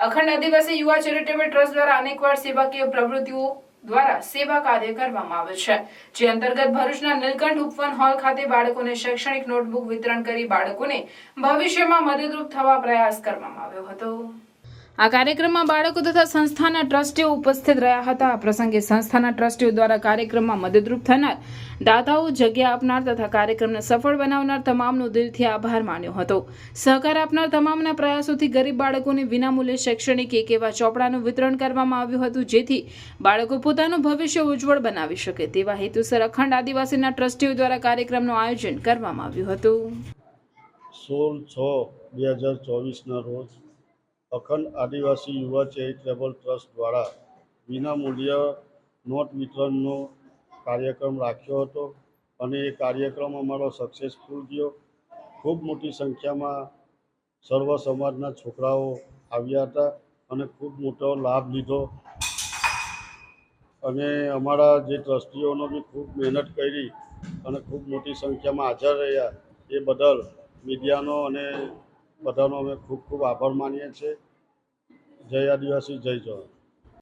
અખંડ આદિવાસી યુવા charitable trust દ્વારા અનેકવાર સેવાકીય પ્રવૃત્તિઓ દ્વારા સેવા કાર્ય કરવામાં આવે છે, જે અંતર્ગત ભરૂચના નીલકંઠ ઉપવન હોલ ખાતે બાળકોને શૈક્ષણિક નોટબુક વિતરણ કરી બાળકોને ભવિષ્યમાં મદદરૂપ થવા પ્રયાસ કરવામાં આવ્યો હતો। આ કાર્યક્રમમાં બાળકો તથા સંસ્થાના ટ્રસ્ટીઓ ઉપસ્થિત રહ્યા હતા। આ પ્રસંગે સંસ્થાના ટ્રસ્ટીઓ દ્વારા કાર્યક્રમમાં મદદરૂપ થનાર દાતાઓ, જગ્યા આપનાર તથા કાર્યક્રમને સફળ બનાવનાર તમામનો દિલથી આભાર માન્યો હતો। સહકાર આપનાર તમામના પ્રયાસોથી ગરીબ બાળકોને વિનામૂલ્યે શૈક્ષણિક એક એવા ચોપડાનું વિતરણ કરવામાં આવ્યું હતું, જેથી બાળકો પોતાનું ભવિષ્ય ઉજ્જવળ બનાવી શકે તેવા હેતુસર અખંડ આદિવાસીના ટ્રસ્ટીઓ દ્વારા કાર્યક્રમનું આયોજન કરવામાં આવ્યું હતું। 16/6/2024 રોજ અખંડ આદિવાસી યુવા ચેરિટેબલ ટ્રસ્ટ દ્વારા વિનામૂલ્ય નોટ વિતરણનો કાર્યક્રમ રાખ્યો હતો અને એ કાર્યક્રમ અમારો સક્સેસફુલ ગયો। ખૂબ મોટી સંખ્યામાં સર્વ સમાજના છોકરાઓ આવ્યા હતા અને ખૂબ મોટો લાભ લીધો અને અમારા જે ટ્રસ્ટીઓનો બી ખૂબ મહેનત કરી અને ખૂબ મોટી સંખ્યામાં હાજર રહ્યા એ બદલ મીડિયાનો અને બધાનો અમે ખૂબ ખૂબ આભાર માનીએ છીએ। જય આદિવાસી, જય જવાન।